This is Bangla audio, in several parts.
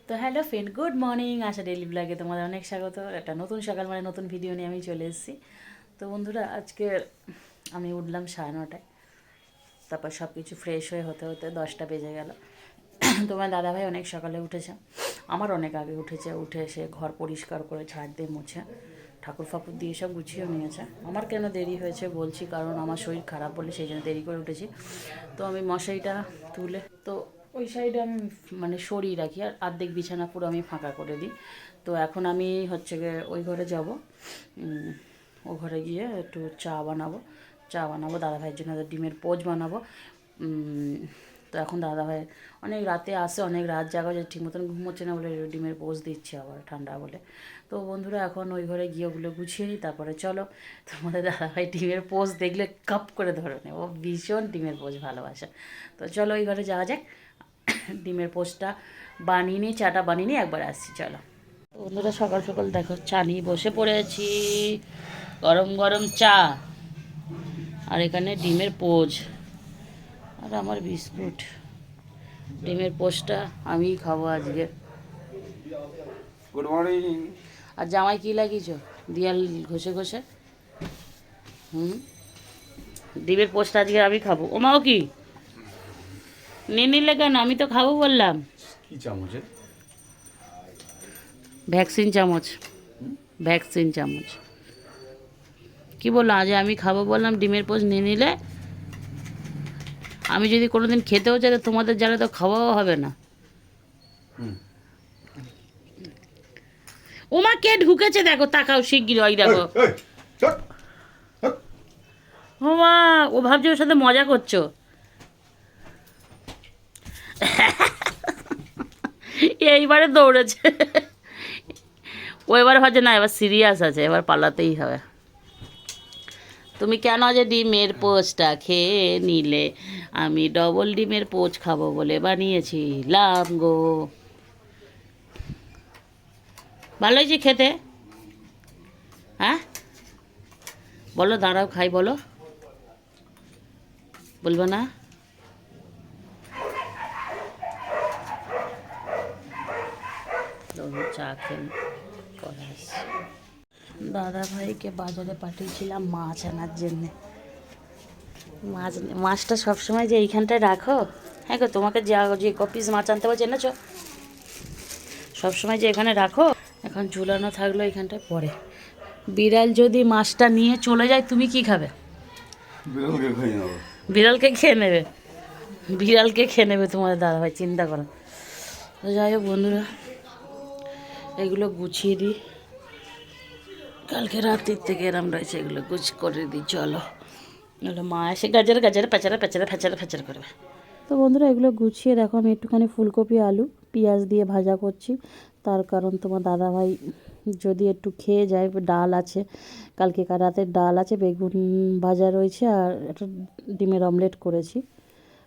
তো হ্যালো ফ্রেন্ড, গুড মর্নিং। আশা ডেইলি ব্লগে তোমাদের অনেক স্বাগত। একটা নতুন সকাল মানে নতুন ভিডিও নিয়ে আমি চলে এসেছি। তো বন্ধুরা, আজকে আমি উঠলাম 9:30টায়। তারপর সব কিছু ফ্রেশ হয়ে হতে হতে 10টা বেজে গেল। তোমার দাদাভাই অনেক সকালে উঠেছে, আমার অনেক আগে উঠেছে। উঠে এসে ঘর পরিষ্কার করে ঝাড় দিয়ে মুছে ঠাকুর ফাকুর দিয়ে সব গুছিয়ে নিয়েছে। আমার কেন দেরি হয়েছে বলছি, কারণ আমার শরীর খারাপ বলে সেই জন্য দেরি করে উঠেছি। তো আমি মশারিটা তুলে তো ওই সাইডে আমি মানে সরিয়ে রাখি, আর অর্ধেক বিছানা পুরো আমি ফাঁকা করে দিই। তো এখন আমি হচ্ছে গিয়ে ওই ঘরে যাব, ও ঘরে গিয়ে একটু চা বানাবো দাদাভাইয়ের জন্য, ডিমের পোচ বানাবো। তো এখন দাদাভাই অনেক রাতে আসে, অনেক রাত জাগা যে ঠিক মতন ঘুমোচ্ছে না বলে ডিমের পোচ দিচ্ছে আবার ঠান্ডা বলে। তো বন্ধুরা, এখন ওই ঘরে গিয়ে ওগুলো গুছিয়ে নিই, তারপরে চলো। তোমাদের দাদাভাই ডিমের পোচ দেখলে কাপ করে ধরে নেয়, ও ভীষণ ডিমের পোচ ভালোবাসে। তো চলো ওই ঘরে যাওয়া যাক, ডিমের পোচটা বানিয়ে নিই, চাটা বানিয়ে নিই, একবার আসছি চলো। তো বন্ধুরা, সকাল সকাল দেখো চা নিয়ে বসে পড়েছি, গরম গরম চা, আর এখানে ডিমের পোচ আর আমার বিস্কুট। ডিমের পোচটা আমিই খাবো আজকে। Good morning. আর জামাই কি লাগিয়েছ দিয়াল ঘষে ঘষে? ডিমের পোচটা আজকে আমি খাবো। ওমাও কি নিয়ে নিলে কেন? আমি তো খাবো বললাম। কি চামচে? ভ্যাকসিন চামচ, ভ্যাকসিন চামচ। কি বললাম, আজ আমি খাবো বললাম, ডিমের পোচ নিয়ে নিলে। আমি যদি কোনো দিন খেতেও চাই তো তোমাদের জালে তো খাওয়াও হবে না। ওমা কে ঢুকেছে দেখো, তাকাও শিগগির, ওই দেখো। ওমা, ও ভাবছে ওর সাথে মজা করছো। এইবারে দৌড়েছে। ও এবার ভাবছে না, এবার সিরিয়াস আছে, এবার পালাতেই হবে। তুমি কেন যে ডিমের পোচটা খেয়ে নিলে? আমি ডবল ডিমের পোচ খাবো বলে বানিয়েছিলাম গো। ভালো হয়েছে খেতে? হ্যাঁ বলো, দাঁড়াও খাই, বলো, বলবো না? চা খেয়ে পরে আসছি। দাদা ভাইকে বাজারে পাঠিয়েছিলাম মাছ আনার জন্যে। মাছটা সবসময় যে এইখানটায় রাখো? হ্যাঁ গো, তোমাকে যে কপিস মাছ আনতে বলছে এনেছো, সবসময় যে এখানে রাখো? এখন ঝুলানো থাকলো এইখানটায়, পরে বিড়াল যদি মাছটা নিয়ে চলে যায় তুমি কি খাবে? বিড়ালকে খেয়ে নেবো। বিড়ালকে খেয়ে নেবে? বিড়ালকে খেয়ে নেবে তোমাদের দাদাভাই, চিন্তা করো। তো যাই হোক বন্ধুরা, এগুলো গুছিয়ে দিই, কালকে রাত্রির থেকে এরম রয়েছে, এগুলো গুছ করে দিই চলো। এগুলো মা এসে গাজর গাজর প্যাচারা প্যাচারা ফ্যাচারা ফ্যাচারা করবে। তো বন্ধুরা, এগুলো গুছিয়ে দেখো, আমি একটুখানি ফুলকপি আলু পেঁয়াজ দিয়ে ভাজা করছি। তার কারণ তোমার দাদাভাই যদি একটু খেয়ে যায়, ডাল আছে, কালকে রাতের ডাল আছে, বেগুন ভাজা রয়েছে, আর একটা ডিমের অমলেট করেছি।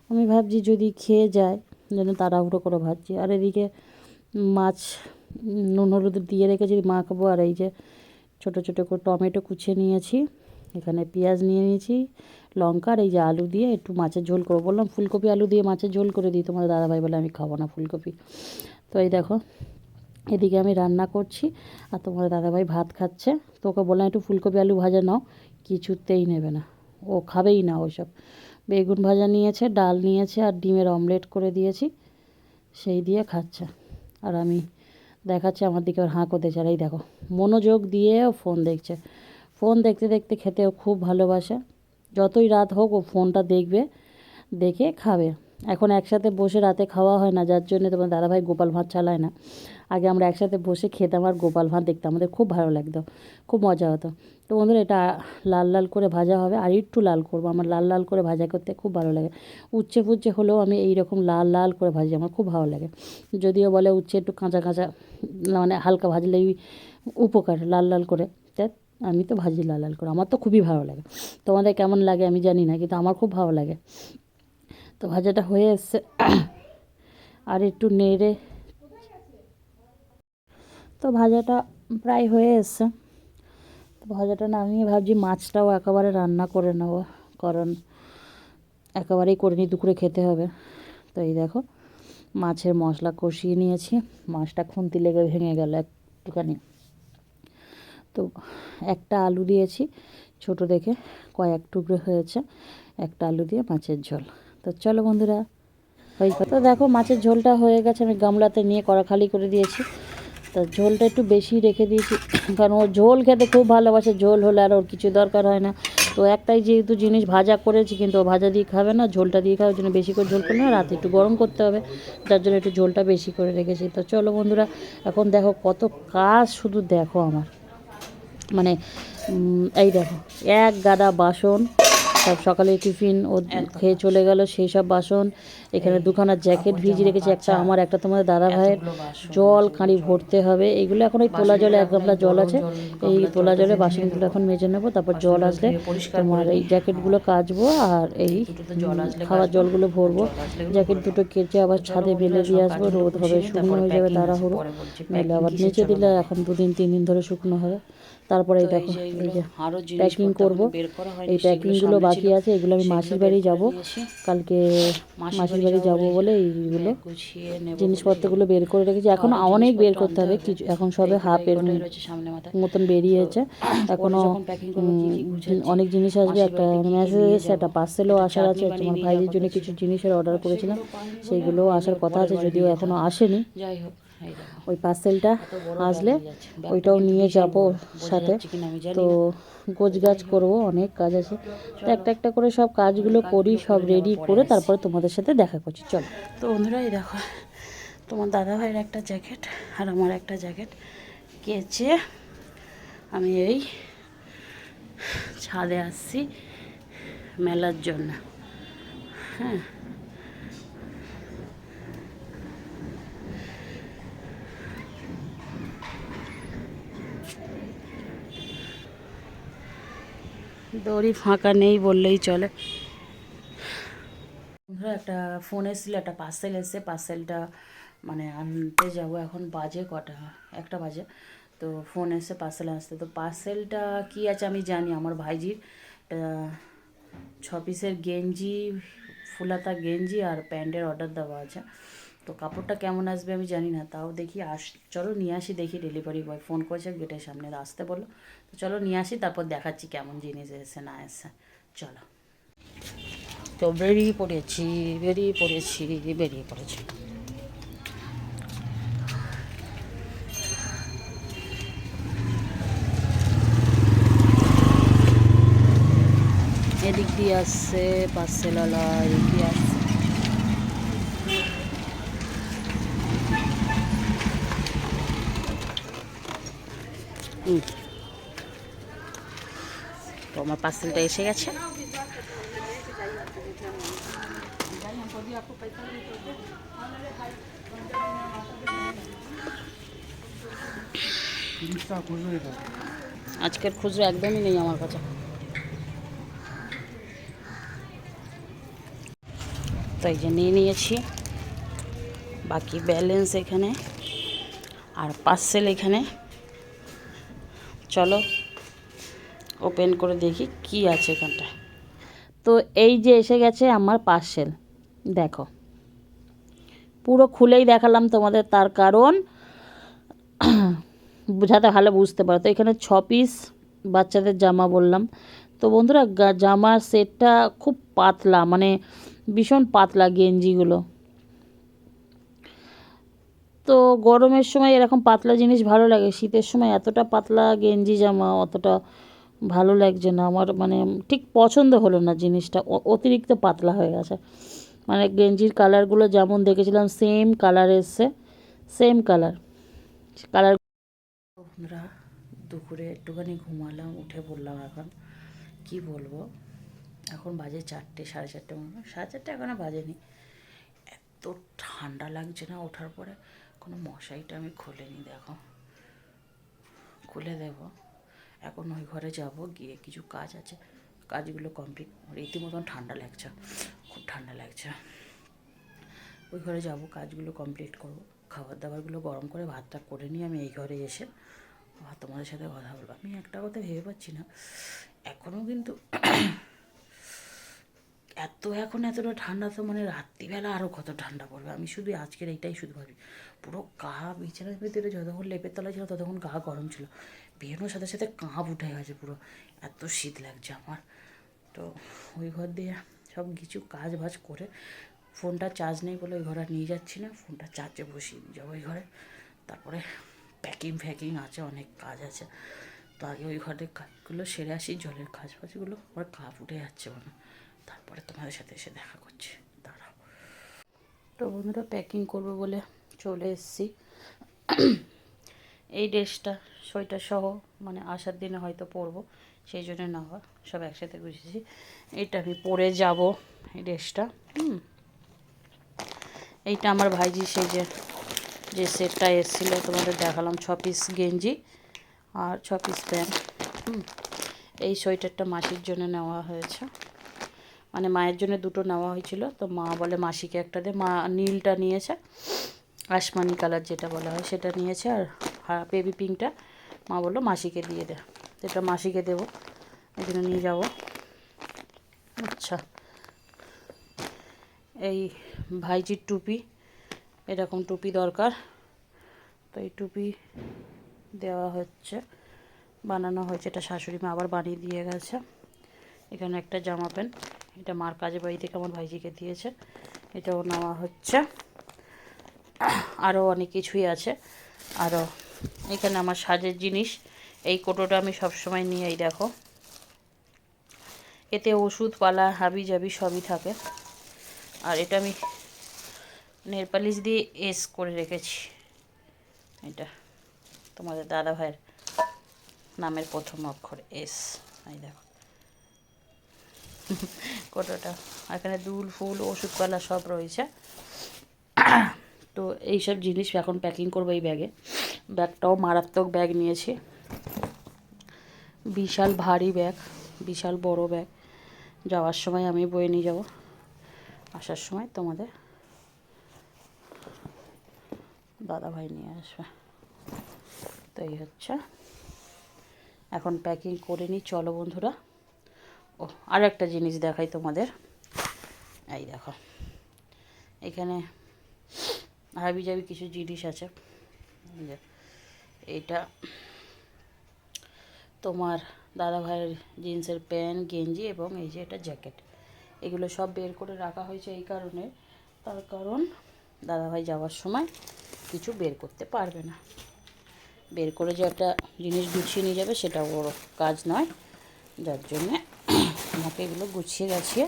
আমি ভাবছি যদি খেয়ে যায়, যেন তাড়াহুড়ো করে ভাজছি। আর এদিকে মাছ নুন হলুদ দিয়ে রেখেছি, মাখবো। আর এই যে ছোটো ছোটো করে টমেটো কুচিয়ে নিয়েছি, এখানে পেঁয়াজ নিয়ে নিয়েছি, লঙ্কা, আর এই যে আলু দিয়ে একটু মাছের ঝোল করবো। বললাম ফুলকপি আলু দিয়ে মাছের ঝোল করে দিই, তোমার দাদাভাই বলে আমি খাবো না ফুলকপি। তো এই দেখো, এদিকে আমি রান্না করছি, আর তোমার দাদাভাই ভাত খাচ্ছে। তো ওকে বললাম একটু ফুলকপি আলু ভাজা নাও, কিছুতেই নেবে না, ও খাবেই না ওইসব। বেগুন ভাজা নিয়েছে, ডাল নিয়েছে, আর ডিমের অমলেট করে দিয়েছি, সেই দিয়ে খাচ্ছে। আর আমি দেখাচ্ছে আমার দিকে, ওর হাঁ করতেছে। আর এই দেখো, মনোযোগ দিয়ে ও ফোন দেখছে। ফোন দেখতে দেখতে খেতেও খুব ভালোবাসে। যতই রাত হোক ও ফোনটা দেখবে, দেখে খাবে। এখন একসাথে বসে রাতে খাওয়া হয় না, যার জন্য তোমার দাদাভাই গোপাল ভাঁড় চালায় না। আগে আমরা একসাথে বসে খেতাম আর গোপাল ভাঁড় দেখতাম, আমাদের খুব ভালো লাগতো, খুব মজা হতো। তো বন্ধুরা, এটা লাল লাল করে ভাজা হবে, আর একটু লাল করবো, আমার লাল লাল করে ভাজা করতে খুব ভালো লাগে। উচ্ছে ফুচ্ছে হলেও আমি এই রকম লাল লাল করে ভাজি, আমার খুব ভালো লাগে। যদিও বলে উচ্ছে একটু কাঁচা কাঁচা, মানে হালকা ভাজলেই উপকার, লাল লাল করে। তা আমি তো ভাজি লাল লাল করে, আমার তো খুবই ভালো লাগে। তোমাদের কেমন লাগে আমি জানি না, কিন্তু আমার খুব ভালো লাগে। তো ভাজাটা হয়ে এসছে, আর একটু নেড়ে, তো ভাজাটা প্রায় হয়ে এসছে। তো ভাজাটা নামিয়ে ভাবছি মাছটাও একেবারে রান্না করে নেবো, কারণ একেবারেই করে নিই, দুপুরে খেতে হবে। তো এই দেখো, মাছের মশলা কষিয়ে নিয়েছি। মাছটা খুন্তি লেগে ভেঙে গেল একটুখানি। তো একটা আলু দিয়েছি ছোট দেখে, কয়েক টুকরো হয়েছে। একটা আলু দিয়ে মাছের ঝোল। তো চলো বন্ধুরা, তো দেখো মাছের ঝোলটা হয়ে গেছে। আমি গামলাতে নিয়ে কড়া খালি করে দিয়েছি। তো ঝোলটা একটু বেশি রেখে দিয়েছি, কারণ ও ঝোল খেতে খুব ভালোবাসে। ঝোল হলে আর ওর কিছু দরকার হয় না। তো একটাই যেহেতু জিনিস ভাজা করেছি, কিন্তু ও ভাজা দিয়ে খাবে না, ঝোলটা দিয়ে খাওয়ার জন্য বেশি করে ঝোল করে না, রাতে একটু গরম করতে হবে, যার জন্য একটু ঝোলটা বেশি করে রেখেছি। তো চলো বন্ধুরা, এখন দেখো কত কাজ, শুধু দেখো আমার, মানে এই দেখো এক গাদা বাসন, সব সকালে টিফিন ও খেয়ে চলে গেল, সেই সব বাসন। এখানে দুখানা জ্যাকেট ভিজিয়ে রেখেছি, একটা আমার একটা তোমাদের দাদা ভাইয়ের। জল কাঁড়ি ভরতে হবে, এইগুলো এখন ওই তোলা জলে, এক গামলা জল আছে, এই তোলা জলে বাসনগুলো এখন মেজে নেবো। তারপর জল আসলে তোমার এই জ্যাকেটগুলো কাচবো, আর এই খাওয়ার জলগুলো ভরবো। জ্যাকেট দুটো কেচে আবার ছাদে মেলে দিয়ে আসবো, রোদ হবে, শুকনো হয়ে যাবে তাড়াহুড়ো, নইলে আবার নিচে দিলে এখন 2 দিন 3 দিন ধরে শুকনো হবে। তারপরে এই দেখো এই যে প্যাকিং করব, এই প্যাকিংগুলো বাকি আছে, এগুলো আমি মাসির বাড়ি যাব কালকে, মাসির বাড়ি যাব বলে এইগুলো জিনিসপত্রগুলো বের করে রেখেছি। এখনও অনেক বের করতে হবে, কিছু এখন সবে হাফের মতন বেরিয়েছে, এখনও অনেক জিনিস আসবে। একটা মেসেজ এসেছে, একটা পার্সেলও আসার আছে। তোমার ভাইয়ের জন্য কিছু জিনিসের অর্ডার করেছিলাম, সেইগুলোও আসার কথা আছে, যদিও এখনও আসেনি। যাই হোক, ওই পার্সেলটা আসলে ওইটাও নিয়ে যাব সাথে। তো গোছগাছ করব, অনেক কাজ আছে। তো একটা একটা করে সব কাজগুলো করি, সব রেডি করে তারপরে তোমাদের সাথে দেখা করছি। চলো। তো বন্ধুরা, এই দেখো তোমার দাদা ভাইয়ের একটা জ্যাকেট আর আমার একটা জ্যাকেট কেচে আমি এই ছাদে আসছি মেলার জন্য। হ্যাঁ, দড়ি ফাঁকা নেই বললেই চলে। বন্ধুরা, একটা ফোন এসেছিল, একটা পার্সেল এসছে, পার্সেলটা মানে আনতে যাব। এখন বাজে কটা, 1টা বাজে। তো ফোন এসে পার্সেল আসতে, তো পার্সেলটা কী আছে আমি জানি। আমার ভাইজির 6 পিসের গেঞ্জি, ফুলাতা গেঞ্জি আর প্যান্টের অর্ডার দেওয়া আছে। তো কাপড়টা কেমন আসবে আমি জানি না, তাও দেখি চলো নিয়ে আসি, দেখি। ডেলিভারি বয় ফোন করেছে, গেটের সামনে আসতে বললো। তো চলো নিয়ে আসি, তারপর দেখাচ্ছি কেমন জিনিস এসে না এসে। চলো। তো বেরিয়ে পড়েছি। এদিক দিয়ে আসছে পার্সেলওয়ালা, এদিক দিয়ে আসছে। তো আমার পার্সেলটা এসে গেছে। আজকের খুচরো একদমই নেই আমার কাছে। তো এই যে নিয়ে নিয়েছি, বাকি ব্যালেন্স এখানে, আর পার্সেল এখানে। চলো ওপেন করে দেখি কি আছে এখানটা। তো এই যে এসে গেছে আমার পার্সেল, দেখো পুরো খুলেই দেখালাম তোমাদের, তার কারণ যাতে ভালো বুঝতে পারো। তো এখানে 6 পিস বাচ্চাদের জামা বললাম। তো বন্ধুরা, জামার সেটটা খুব পাতলা, মানে ভীষণ পাতলা গেঞ্জিগুলো। তো গরমের সময় এরকম পাতলা জিনিস ভালো লাগে, শীতের সময় এতটা পাতলা গেঞ্জি জামা অতটা ভালো লাগছে না আমার, মানে ঠিক পছন্দ হলো না জিনিসটা, অতিরিক্ত পাতলা হয়ে গেছে। মানে গেঞ্জির কালারগুলো যেমন দেখেছিলাম সেম কালার এসছে, সেম কালার। আমরা দুপুরে একটুখানি ঘুমালাম, উঠে পড়লাম। এখন কি বলবো, এখন বাজে 4টে, 4:30 মতো, 4:30 এখনও বাজেনি। এত ঠান্ডা লাগছে না ওঠার পরে, কোনো মশারিটা আমি খুলিনি, দেখো খুলে দেবো। এখন ওই ঘরে যাব, গিয়ে কিছু কাজ আছে, কাজগুলো কমপ্লিট। রীতিমতন ঠান্ডা লাগছে, খুব ঠান্ডা লাগছে। ওই ঘরে যাব, কাজগুলো কমপ্লিট করব, খাবার দাবারগুলো গরম করে ভাতটা করে নিয়ে আমি এই ঘরে এসে তোমাদের সাথে কথা বলবো। আমি একটা কথা ভেবে পাচ্ছি না, এখনও কিন্তু এখন এতটা ঠান্ডা, তো মানে রাত্রিবেলা আরও কত ঠান্ডা পড়বে। আমি শুধু আজকের এইটাই শুধু ভাবি, পুরো গা বিছানার ভিতরে যতক্ষণ লেপের তলায় ছিল ততক্ষণ গা গরম ছিল, বেরোনোর সাথে সাথে কাঁপ উঠে গেছে পুরো, এত শীত লাগছে আমার। তো ওই ঘর দিয়ে সব কিছু কাজ বাজ করে, ফোনটা চার্জ নেই বলে ওই ঘরে আর নিয়ে যাচ্ছি না, ফোনটা চার্জে বসিয়ে দিয়ে যাবো ওই ঘরে। তারপরে প্যাকিং আছে, অনেক কাজ আছে। তো আগে ওই ঘরের কাজগুলো সেরে আসি, জলের কাজ ফাজগুলো, আমার কাপ উঠে যাচ্ছে মানে। তারপরে তোমাদের সাথে এসে দেখা করছি, দাঁড়াও। তো বন্ধুরা প্যাকিং করবো বলে চলে এসেছি। এই ড্রেসটা সোয়েটার সহ মানে আসার দিনে হয়তো পরবো, সেই জন্য নেওয়া, সব একসাথে গুছিয়েছি। এটা আমি পরে যাব, এই ড্রেসটা। এইটা আমার ভাইজি সেই যে সেটটা এসেছিলো তোমাদের দেখালাম, 6 পিস গেঞ্জি আর 6 পিস প্যান্ট। এই সোয়েটারটা মাসির জন্য নেওয়া হয়েছে, মানে মায়ের জন্য দুটো নেওয়া হয়েছিল, তো মা বলে মাসিকে একটা দে। মা নীলটা নিয়েছে, আসমানি কালার যেটা বলা হয় সেটা নিয়েছে, আর বেবি পিঙ্কটা মা বললো মাসিকে দিয়ে দে। তো এটা মাসিকে দেবো, এই জন্য নিয়ে যাবো। আচ্ছা, এই ভাইজির টুপি, এরকম টুপি দরকার, তো এই টুপি দেওয়া হচ্ছে, বানানো হয়েছে, এটা শাশুড়ি মা আবার বানিয়ে দিয়ে গেছে। এখানে একটা জামা প্যান্ট, এটা মার কাজের বাড়ি থেকে আমার ভাইজিকে দিয়েছে, এটাও নেওয়া হচ্ছে। আরও অনেক কিছুই আছে। আরও এখানে আমার সাজের জিনিস, এই কোটোটা আমি সবসময় নিয়ে, এই দেখো, এতে ওষুধপালা হাবি জাবি সবই থাকে। আর এটা আমি নেল পালিশ দিয়ে এস করে রেখেছি, এটা তোমাদের দাদা ভাইয়ের নামের প্রথম অক্ষর এস, এই দেখো কোটোটা। এখানে দুল ফুল ওষুধপালা সব রয়েছে। তো এইসব জিনিস এখন প্যাকিং করবো এই ব্যাগে। ব্যাগটাও মারাত্মক ব্যাগ নিয়েছি, বিশাল ভারী ব্যাগ, বিশাল বড় ব্যাগ। যাওয়ার সময় আমি বয়ে নিয়ে যাব, আসার সময় তোমাদের দাদাভাই নিয়ে আসবে। তো এই হচ্ছে, এখন প্যাকিং করে নিই, চলো বন্ধুরা। ও আর একটা জিনিস দেখাই তোমাদের, এই দেখো, এখানে হাবি জাবি কিছু জিনিস আছে। এইটা তোমার দাদা ভাইয়ের জিন্সের প্যান্ট গেঞ্জি, এবং এই যে এটা জ্যাকেট, এগুলো সব বের করে রাখা হয়েছে এই কারণে, তার কারণ দাদাভাই যাওয়ার সময় কিছু বের করতে পারবে না, বের করে যে একটা জিনিস গুছিয়ে নিয়ে যাবে সেটা বড় কাজ নয়, যার জন্যে আমাকে এগুলো গুছিয়ে গাছিয়ে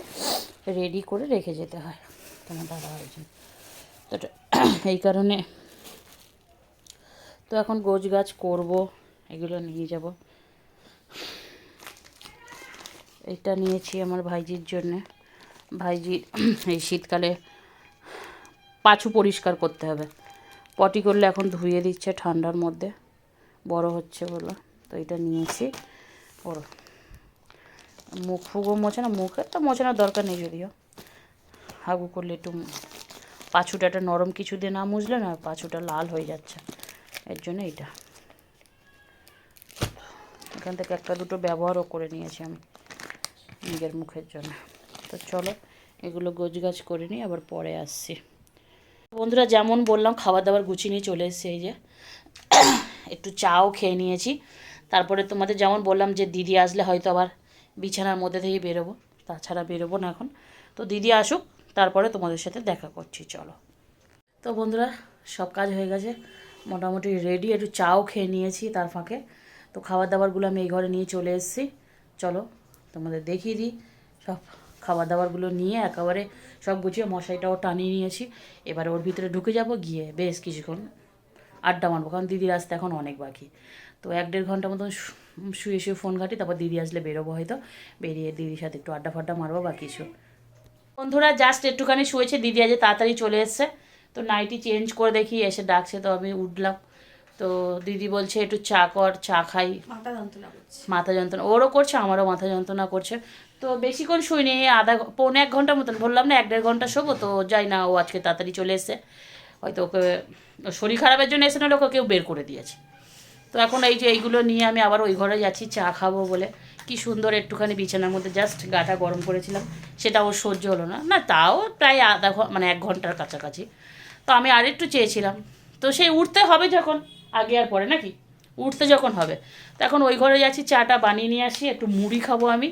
রেডি করে রেখে যেতে হয় তোমার দাদাভাইয়ের জন্য। তো এই কারণে তো এখন গোছ গাছ করবো, এগুলো নিয়ে যাব। এটা নিয়েছি আমার ভাইজির জন্যে, ভাইজির এই শীতকালে পাছু পরিষ্কার করতে হবে, পটি করলে এখন ধুয়ে দিচ্ছে ঠান্ডার মধ্যে, বড় হচ্ছে বলে, তো এটা নিয়েছি। ওর মুখ ফুগো মোছে না, মুখে তো মোছানোর দরকার নেই, যদিও হাগু করলে একটু পাছুটা একটা নরম কিছু দিয়ে না মুছলে না পাছুটা লাল হয়ে যাচ্ছে, এর জন্য এইটা এখান থেকে একটা দুটো ব্যবহারও করে নিয়েছি আমি নিজের মুখের জন্য। তো চলো এগুলো গোছগাছ করে নিই, আবার পরে আসছি। বন্ধুরা যেমন বললাম খাবার দাবার গুছিয়ে নিয়ে চলে এসেছি, এই যে একটু চাও খেয়ে নিয়েছি। তারপরে তোমাদের যেমন বললাম যে দিদি আসলে হয়তো আবার বিছানার মধ্যে থেকেই বেরোবো, তাছাড়া বেরোবো না এখন। তো দিদি আসুক, তারপরে তোমাদের সাথে দেখা করছি, চলো। তো বন্ধুরা সব কাজ হয়ে গেছে, মোটামুটি রেডি, একটু চাও খেয়ে নিয়েছি তার ফাঁকে। তো খাবার দাবারগুলো আমি এই ঘরে নিয়ে চলে এসেছি, চলো তোমাদের দেখিয়ে দিই। সব খাবার দাবারগুলো নিয়ে একেবারে সব গুছিয়ে মশাইটাও টানিয়ে নিয়েছি, এবারে ওর ভিতরে ঢুকে যাব, গিয়ে বেশ কিছুক্ষণ আড্ডা মারবো, কারণ দিদির আসতে এখন অনেক বাকি। তো 1-1.5 ঘন্টা মতন শুয়ে শুয়ে ফোন ঘাঁটি, তারপর দিদি আসলে বেরোবো, হয়তো বেরিয়ে দিদির সাথে একটু আড্ডা ফাড্ডা মারবো বা কিছু। বন্ধুরা জাস্ট একটুখানি শুয়েছে, দিদি আজ তাড়াতাড়ি চলে এসছে, তো নাইটি চেঞ্জ করে দেখি এসে ডাকছে, তো আমি উঠলাম। তো দিদি বলছে একটু চা কর, চা খাই, মাথা যন্ত্রণা ওরও করছে আমারও মাথা যন্ত্রণা করছে। তো বেশিক্ষণ শুইনি, পৌনে 1 ঘন্টা মতন, বললাম না 1-1.5 ঘন্টা শোবো, তো যাই না, ও আজকে তাড়াতাড়ি চলে এসছে, হয়তো ওকে শরীর খারাপের জন্য এসে নাহলে ওকে কেউ বের করে দিয়েছে। তো এখন এই যে এইগুলো নিয়ে আমি আবার ওই ঘরে যাচ্ছি চা খাবো বলে, কি সুন্দর একটুখানি বিছানার মধ্যে জাস্ট গাটা গরম করেছিলাম, সেটা ওর সহ্য হলো না, না তাও প্রায় মানে 1 ঘন্টার কাছাকাছি। তো আমি আরেকটু চেয়েছিলাম, তো সেই উঠতে হবে যখন, আগে আর পরে নাকি, উঠতে যখন হবে, তো এখন ওই ঘরে যাচ্ছি, চাটা বানিয়ে নিয়ে আসি, একটু মুড়ি খাবো আমি,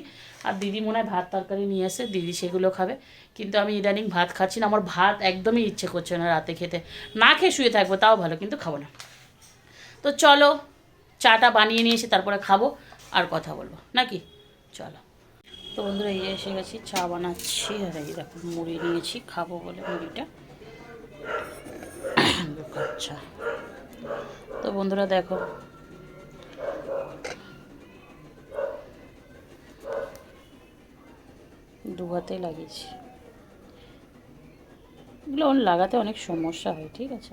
আর দিদি মনে হয় ভাত তরকারি নিয়ে আসে, দিদি সেগুলো খাবে। কিন্তু আমি ইদানিং ভাত খাচ্ছি না, আমার ভাত একদমই ইচ্ছে করছে না রাতে খেতে, না খেয়ে শুয়ে থাকবো তাও ভালো, কিন্তু খাবো না। তো চলো চাটা বানিয়ে নিয়ে এসে তারপরে খাবো আর কথা বলবো নাকি, চলো। তো বন্ধুরা এই এসে গেছি, চা বানাচ্ছি, আর এই দেখো মুড়ি নিয়েছি খাবো বলে মুড়িটা। আচ্ছা তো বন্ধুরা দেখো, দু হাতেই লাগিয়েছি, এগুলো লাগাতে অনেক সমস্যা হয়, ঠিক আছে।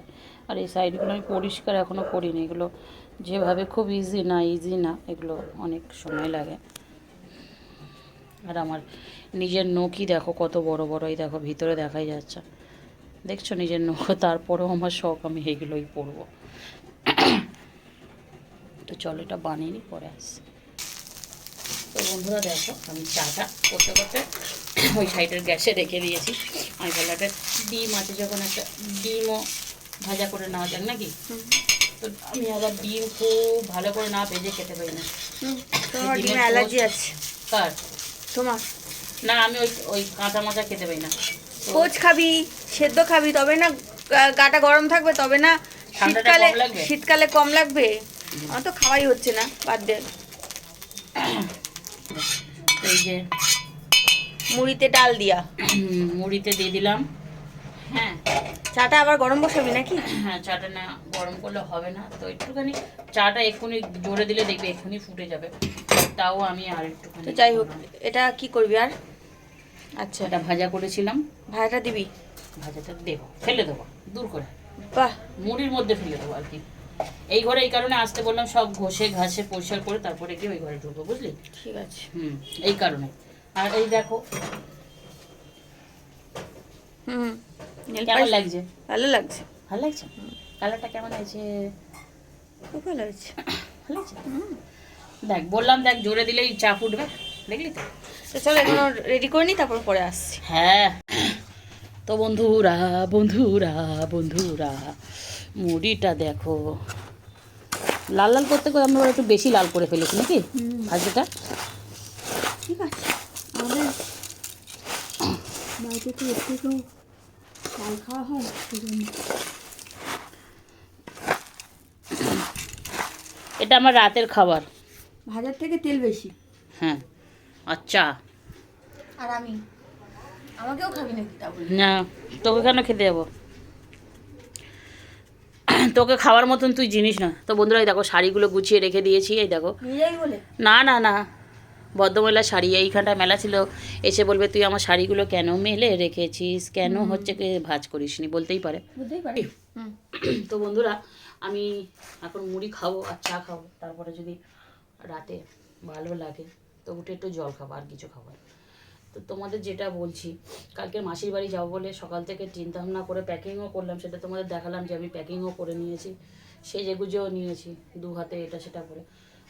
আর এই সাইডগুলো আমি পরিষ্কার এখনও করিনি, এগুলো যেভাবে খুব ইজি না, এগুলো অনেক সময় লাগে। আর আমার নিজের নখই দেখো কত বড় বড়, এই দেখো ভিতরে দেখাই যাচ্ছে, দেখছো নিজের নখ, তারপরেও আমার শখ আমি এইগুলোই পরবো। তো চলো এটা বানিয়ে নিই, পরে আসি। তো বন্ধুরা দেখো আমি চাটা করতে করতে ওই সাইডের গ্যাসে রেখে দিয়েছি। আমি বললাম একটা ডিম আছে, যখন একটা ডিমও ভাজা করে নেওয়া যাক নাকি। তো আমি আবার ডিম খুব ভালো করে না ভেজে খেতে পারি না। তোমার ডিমে অ্যালার্জি আছে? কার? তোমার? না আমি ওই ওই কাঁচা মাচা খেতে পারি না। কোচ খাবি, সেদ্ধ খাবি, তবে না গাটা গরম থাকবে, তবে না শীতকালে শীতকালে কম লাগবে। আমার তো খাওয়াই হচ্ছে না, বাদ দে। এই যে মুড়িতে ডাল দিয়া, মুড়িতে দিয়ে দিলাম। হ্যাঁ চাটা আবার গরম বসাবি নাকি? হ্যাঁ চাটা না গরম করলে হবে না, তো একটুখানি চাটা এক্ষুনি জোরে দিলে দেখবে এক্ষুনি ফুটে যাবে, তাও আমি আর একটুখানি। তো যাই হোক, এটা কি করবি আর? আচ্ছা, এটা ভাজা করেছিলাম, ভাজাটা দিবি? ভাজাটা দেবো, ফেলে দেবো দূর করে, বাহ, মুড়ির মধ্যে ফেলে দেবো আর কি। এই ঘরে এই কারণে আসতে বললাম, সব ঘষে ঘাসে পরিষ্কার করে তারপরে গিয়ে ওই ঘরে ঢুকবো, বুঝলি? ঠিক আছে। এই কারণে। আর এই দেখো কেমন লাগছে? ভালো লাগছে। ভালো লাগছে, কালারটা কেমন হয়েছে? খুব ভালো হয়েছে। ভালো লাগছে। দেখ বললাম, দেখ জোরে দিলেই চা ফুটবে, দেখলি তো। তো চলো এখন রেডি করে নিই, তারপর পরে আসছি। হ্যাঁ তো বন্ধুরা বন্ধুরা বন্ধুরা, মুড়িটা দেখো লাল লাল করতে করে আমরা একটু বেশি লাল করে ফেলেছি নাকি ভাজিটা। ঠিক আছে, আমাদের বাড়িতে তো একটু চাল খাওয়া হয়, সেজন্য। এটা আমার রাতের খাবার, ভাজার থেকে তেল বেশি। হ্যাঁ আচ্ছা। আর আমি, আমাকেও খাবি নাকি? তা বলি না, তোকে কেন খেতে যাবো, তোকে খাওয়ার মতন তুই জিনিস না। তো বন্ধুরা এই দেখো শাড়িগুলো গুছিয়ে রেখে দিয়েছি, এই দেখো। নিজেই বলে? না না না, ভদ্রমহিলা শাড়ি, এইখানটা মেলা ছিল, এসে বলবে তুই আমার শাড়িগুলো কেন মেলে রেখেছিস, কেন হচ্ছে কি ভাঁজ করিসনি, বলতেই পারে। বুঝতেই পারি। তো বন্ধুরা আমি এখন মুড়ি খাবো আর চা খাবো, তারপরে যদি রাতে ভালো লাগে তো উঠে একটু জল খাবো, আর কিছু খাবো না। তো তোমাদের যেটা বলছি, কালকে মাসির বাড়ি যাবো বলে সকাল থেকে চিন্তা ভাবনা করে প্যাকিংও করলাম, সেটা তোমাদের দেখালাম যে আমি প্যাকিংও করে নিয়েছি, সেজে গুজেও নিয়েছি, 2 হাতে এটা সেটা করে।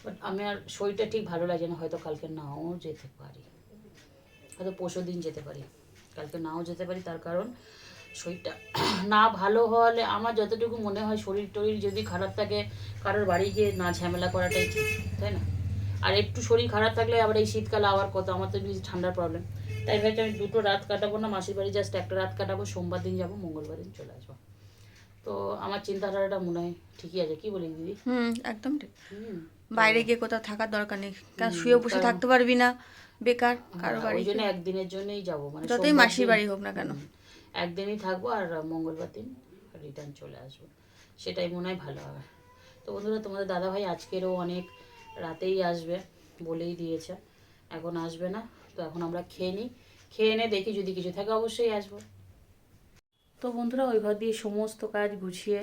বাট আমি আর শরীরটা ঠিক ভালো লাগে না, হয়তো কালকে নাও যেতে পারি, হয়তো পরশু দিন যেতে পারি, কালকে নাও যেতে পারি। তার কারণ শরীরটা না ভালো হলে, আমার যতটুকু মনে হয় শরীর টরীর যদি খারাপ থাকে, কারোর বাড়ি গিয়ে না ঝামেলা করাটাই ঠিক, তাই না? আর একটু শরীর খারাপ থাকলে আবার এই শীতকালে আবার কত, আমার তো বেশি ঠান্ডার প্রবলেম, তাই ভাবছি আমি 2টো রাত কাটাবো না মাসির বাড়ি, জাস্ট একটা রাত কাটাবো, সোমবার দিন যাবো, মঙ্গলবার দিন চলে আসবো। তো আমার চিন্তাধারাটা মনে হয় ঠিকই আছে, কি বলি দিদি? একদম ঠিক। বাইরে গিয়ে কোথাও থাকার দরকার নেই, কারণ শুয়ে বসে থাকতে পারবি না, বেকার কারো বাড়ি। ওই জন্য একদিনের জন্যই যাবো, মানে যতই মাসির বাড়ি হোক না কেন, একদিনই থাকবো আর মঙ্গলবার দিন রিটার্ন চলে আসবো, সেটাই মনে হয় ভালো হবে। তো বন্ধুরা তোমাদের দাদাভাই আজকেরও অনেক রাতেই আসবে বলেই দিয়েছে, এখন আসবে না। তো এখন আমরা খেয়ে নিই, খেয়ে এনে দেখি যদি কিছু থাকে অবশ্যই আসবো। তো বন্ধুরা ওই ঘর দিয়ে সমস্ত কাজ গুছিয়ে,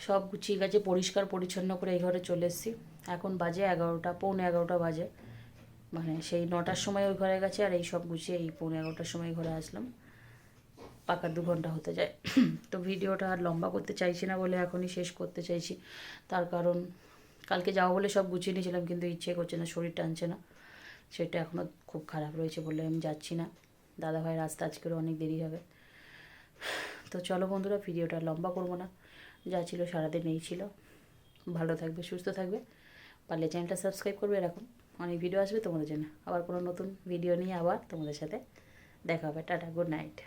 সব গুছিয়ে গেছে, পরিষ্কার পরিচ্ছন্ন করে এই ঘরে চলে এসেছি। এখন বাজে 11টা, পৌনে 11টা বাজে, মানে সেই 9টার সময় ওই ঘরে গেছে, আর এই সব গুছিয়ে এই পৌনে 11টার সময় ঘরে আসলাম, পাকা 2 ঘন্টা হতে যায়। তো ভিডিওটা আর লম্বা করতে চাইছি না বলে এখনই শেষ করতে চাইছি, তার কারণ কালকে যাবো বলে সব গুছিয়ে নিয়েছিলাম, কিন্তু ইচ্ছে করছে না, শরীর টানছে না, সেটা এখনও খুব খারাপ রয়েছে বলে আমি যাচ্ছি না। দাদাভাই রাস্তা আজকেরও অনেক দেরি হবে। তো চলো বন্ধুরা, ভিডিওটা লম্বা করবো না, যা ছিল সারাদিন এই ছিল। ভালো থাকবে, সুস্থ থাকবে, পারলে চ্যানেলটা সাবস্ক্রাইব করবে। এরকম অনেক ভিডিও আসবে তোমাদের জন্য, আবার কোনো নতুন ভিডিও নিয়ে আবার তোমাদের সাথে দেখা হবে। Tata, good night.